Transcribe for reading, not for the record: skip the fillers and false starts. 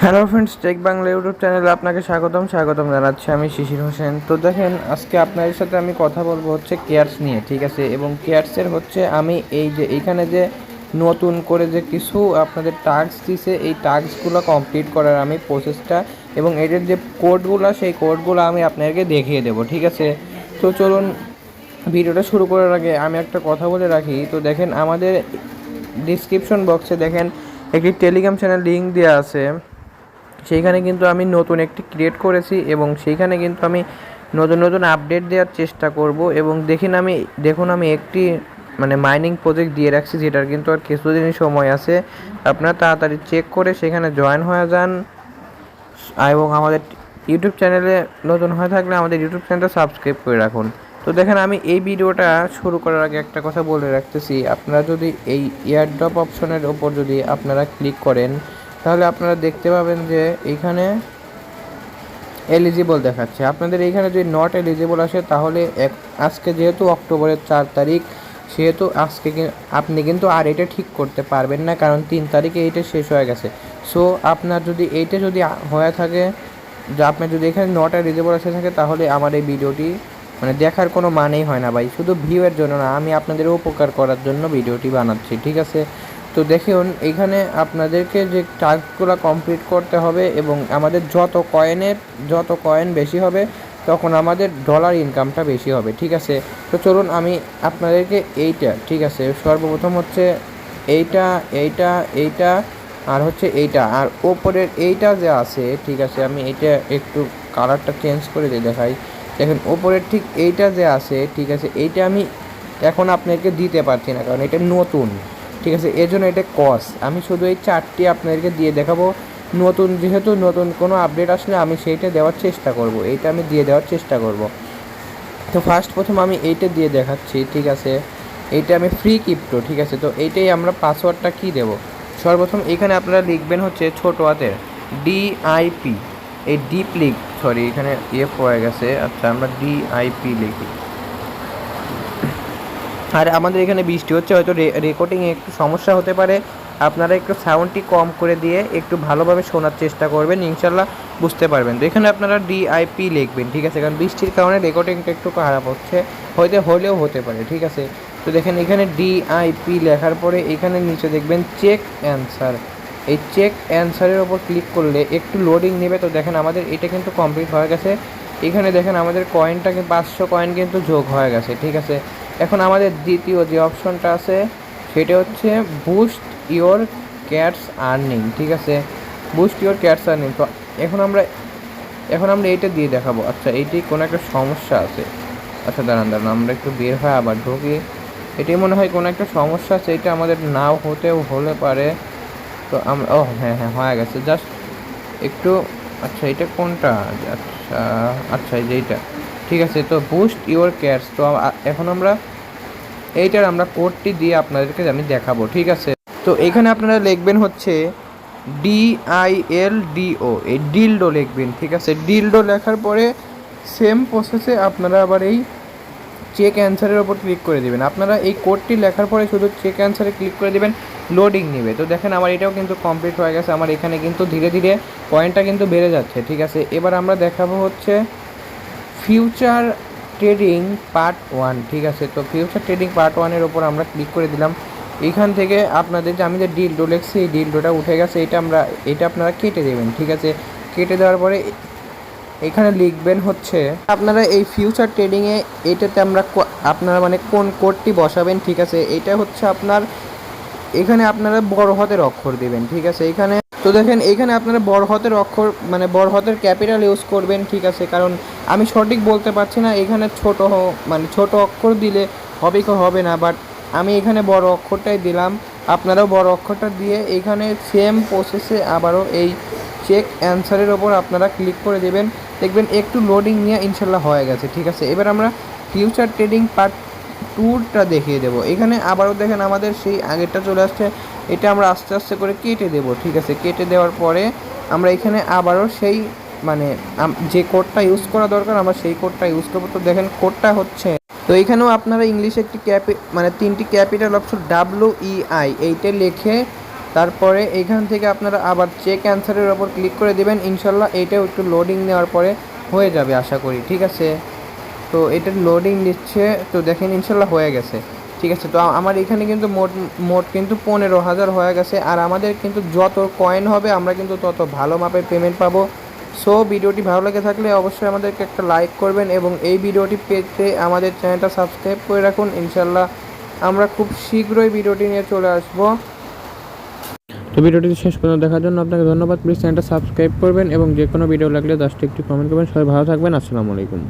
Hello friends, tech Bangla YouTube চ্যানেলে আপনাকে স্বাগতম জানাচ্ছি। আমি শিশির হোসেন। তো দেখেন, আজকে আপনাদের সাথে আমি কথা বলবো হচ্ছে কেয়ারস নিয়ে, ঠিক আছে। এবং কেয়ারসের হচ্ছে আমি এই যে এইখানে যে নতুন করে যে কিছু আপনাদের টাস্ক দিছে, এই টাস্কগুলো কমপ্লিট করার আমি প্রসেসটা এবং এদের যে কোডগুলো, সেই কোডগুলো আমি আপনাদেরকে দেখিয়ে দেবো, ঠিক আছে। তো চলুন, ভিডিওটা শুরু করার আগে আমি একটা কথা বলে রাখি। তো দেখেন, আমাদের ডিসক্রিপশন বক্সে দেখেন একটি টেলিগ্রাম চ্যানেল লিঙ্ক দেওয়া আছে। সেইখানে কিন্তু আমি নতুন একটি ক্রিয়েট করেছি এবং সেইখানে কিন্তু আমি নতুন আপডেট দেওয়ার চেষ্টা করব। এবং দেখুন আমি একটি মাইনিং প্রজেক্ট দিয়ে রাখছি, যেটার কিন্তু আর কিছুদিনই সময় আছে। আপনারা তাড়াতাড়ি চেক করে সেখানে জয়েন হয়ে যান। এবং আমাদের ইউটিউব চ্যানেলে নতুন হয়ে থাকলে আমাদের ইউটিউব চ্যানেলটা সাবস্ক্রাইব করে রাখুন। তো দেখেন, আমি এই ভিডিওটা শুরু করার আগে একটা কথা বলে রাখতেছি। আপনারা যদি এই এয়ারড্রপ অপশনের ওপর যদি আপনারা ক্লিক করেন, তাহলে আপনারা দেখতে পাবেন যে এইখানে এলিজিবল দেখাচ্ছে। আপনাদের এইখানে যদি নট এলিজিবল আসে, তাহলে আজকে যেহেতু অক্টোবরের 4 তারিখ, সেহেতু আজকে আপনি কিন্তু আর এটা ঠিক করতে পারবেন না, কারণ 3 তারিখে এইটা শেষ হয়ে গেছে। সো আপনার যদি এইটা যদি হয়ে থাকে, যে আপনার যদি এখানে নট এলিজিবল আসে থাকে, তাহলে আমার এই ভিডিওটি দেখার কোনো মানেই হয় না ভাই। শুধু ভিউয়ের জন্য না, আমি আপনাদের উপকার করার জন্য ভিডিওটি বানাচ্ছি, ঠিক আছে। তো দেখুন, এখানে আপনাদেরকে যে টাস্কগুলো কমপ্লিট করতে হবে এবং আমাদের যত কয়েন বেশি হবে, তখন আমাদের ডলার ইনকামটা বেশি হবে, ঠিক আছে। তো চলুন, আমি আপনাদেরকে এইটা, ঠিক আছে, সর্বপ্রথম হচ্ছে এইটা এইটা এইটা আর হচ্ছে এইটা আর ওপরের এইটা যে আছে, ঠিক আছে। আমি এইটা একটু কালারটা চেঞ্জ করে দিয়ে দেখাই। দেখেন, ওপরের ঠিক এইটা যে আছে, ঠিক আছে, এইটা আমি এখন আপনাদেরকে দিতে পারছি না, কারণ এটা নতুন, ঠিক আছে। এর জন্য এটা আমি শুধু এই 4টি আপনাদেরকে দিয়ে দেখাবো। যেহেতু নতুন কোনো আপডেট আসলে আমি সেইটা দেওয়ার চেষ্টা করব, এইটা আমি দিয়ে দেওয়ার চেষ্টা করব। তো প্রথম আমি এইটা দিয়ে দেখাচ্ছি, ঠিক আছে। এইটা আমি ফ্রি ক্রিপ্টো, ঠিক আছে। তো এইটাই আমরা পাসওয়ার্ডটা কি দেব, সর্বপ্রথম এখানে আপনারা লিখবেন হচ্ছে ছোট হাতের ডিআইপি। এই এখানে এফ হয়ে গেছে, আচ্ছা, আমরা ডিআইপি লিখি। আর আমাদের এখানে বৃষ্টি হচ্ছে, হয়তো রেকর্ডিংয়ে একটু সমস্যা হতে পারে। আপনারা একটু সাউন্ডটি কম করে দিয়ে একটু ভালোভাবে শোনার চেষ্টা করবেন, ইনশাল্লাহ বুঝতে পারবেন। তো এখানে আপনারা ডিআইপি লিখবেন, ঠিক আছে, কারণ বৃষ্টির কারণে রেকর্ডিংটা একটু খারাপ হচ্ছে, হলেও হতে পারে, ঠিক আছে। তো দেখেন, এখানে ডিআইপি লেখার পরে এখানে নিচে দেখবেন চেক অ্যান্সার। এই চেক অ্যান্সারের ওপর ক্লিক করলে একটু লোডিং নেবে। তো দেখেন, আমাদের এটা কিন্তু কমপ্লিট হয়ে গেছে। এখানে দেখেন আমাদের কয়েনটা 500 কয়েন কিন্তু যোগ হয়ে গেছে, ঠিক আছে। এখন আমাদের দ্বিতীয় যে অপশনটা আছে, সেটা হচ্ছে বুস্ট ইওর ক্যাটস আর্নিং, ঠিক আছে, বুস্ট ইওর ক্যাটস আর্নিং। তো এখন আমরা এইটা দিয়ে দেখাবো। আচ্ছা, এইটি কোনো একটা সমস্যা আছে। আচ্ছা, দাঁড়ান আমরা একটু বের হয় আবার ঢুকি। এটাই মনে হয় কোনো একটা সমস্যা আছে, এটা আমাদের নাও হলে পারে। তো আমরা হ্যাঁ হয়ে গেছে, জাস্ট একটু। আচ্ছা, এটা কোনটা? আচ্ছা আচ্ছা, এই যে এইটা, ঠিক আছে। তো বুস্ট ইওর ক্যাটস। তো এখন এইটার আমরা কোডটি দিয়ে আপনাদেরকে আমি দেখাবো, ঠিক আছে। তো এখানে আপনারা লিখবেন হচ্ছে DILDO, এই ডিলডো লিখবেন, ঠিক আছে। ডিলডো লেখার পরে সেম প্রসেসে আপনারা আবার এই চেক অ্যান্সারের ওপর ক্লিক করে দেবেন। আপনারা এই কোডটি লেখার পরে শুধু চেক অ্যান্সারে ক্লিক করে দেবেন, লোডিং নেবে। তো দেখেন, আমার এটাও কিন্তু কমপ্লিট হয়ে গেছে। আমার এখানে কিন্তু ধীরে ধীরে পয়েন্টটা কিন্তু বেড়ে যাচ্ছে, ঠিক আছে। এবার আমরা দেখাবো হচ্ছে ফিউচার ট্রেডিং পার্ট 1, ঠিক আছে। তো ফিউচার ট্রেডিং পার্ট 1-এর ওপর আমরা ক্লিক করে দিলাম। এইখান থেকে আপনাদের যে আমি যে ডিলডো লিখছি, এই ডিলডোটা উঠে গেছে। এটা আপনারা কেটে দেবেন, ঠিক আছে। কেটে দেওয়ার পরে এখানে লিখবেন হচ্ছে আপনারা এই ফিউচার ট্রেডিংয়ে এইটাতে আপনারা কোন কোডটি বসাবেন, ঠিক আছে। এটা হচ্ছে এখানে আপনারা বড় হাতের অক্ষর দেবেন, ঠিক আছে। তো দেখেন, এখানে আপনারা বড় হাতের অক্ষর বড় হাতের ক্যাপিটাল ইউজ করবেন, ঠিক আছে, কারণ আমি সঠিক বলতে পারছি না এখানে ছোট অক্ষর দিলে হবে কি হবে না, বাট আমি এখানে বড় অক্ষরটাই দিলাম। আপনারাও বড় অক্ষরটা দিয়ে এখানে সেম প্রসেসে আবারও এই চেক অ্যান্সারের ওপর আপনারা ক্লিক করে দেবেন। দেখবেন একটু লোডিং নিয়ে ইনশাল্লাহ হয়ে গেছে, ঠিক আছে। এবার আমরা ফিউচার ট্রেডিং পার্ট 2টা দেখিয়ে দেবো। এখানে আবারও দেখেন আমাদের সেই আগেরটা চলে আসছে। এটা আমরা আস্তে আস্তে করে কেটে দেবো, ঠিক আছে। কেটে দেওয়ার পরে আমরা এখানে আবারও সেই যে কোডটা ইউজ করা দরকার, আমরা সেই কোডটা ইউজ করবো। তো দেখেন, কোডটা হচ্ছে, তো এখানেও আপনারা ইংলিশে একটি 3টি ক্যাপিটাল অক্ষর WEI এইটা লিখে তারপরে এইখান থেকে আপনারা আবার চেক অ্যান্সারের ওপর ক্লিক করে দেবেন। ইনশাল্লাহ এইটাও একটু লোডিং নেওয়ার পরে হয়ে যাবে আশা করি, ঠিক আছে। তো এটা লোডিং দিচ্ছে, তো দেখেন ইনশাল্লাহ হয়ে গেছে, ঠিক আছে। তো আমার এখানে কিন্তু মোট কিন্তু 15,000 হয়ে গেছে। আর আমাদের কিন্তু যত কয়েন হবে আমরা কিন্তু তত ভালো মাপের পেমেন্ট পাবো। সো ভিডিওটি ভালো লেগে থাকলে অবশ্যই আমাদেরকে একটা লাইক করবেন এবং এই ভিডিওটি পেতে আমাদের চ্যানেলটা সাবস্ক্রাইব করে রাখুন। ইনশাল্লাহ আমরা খুব শীঘ্রই ভিডিওটি নিয়ে চলে আসবো। তো ভিডিওটি শেষ পর্যন্ত দেখার জন্য আপনাকে ধন্যবাদ। প্লিজ চ্যানেলটা সাবস্ক্রাইব করবেন এবং যে কোনো ভিডিও লাগলে জাস্ট একটু কমেন্ট করবেন। সবাই ভালো থাকবেন। আসসালামু আলাইকুম।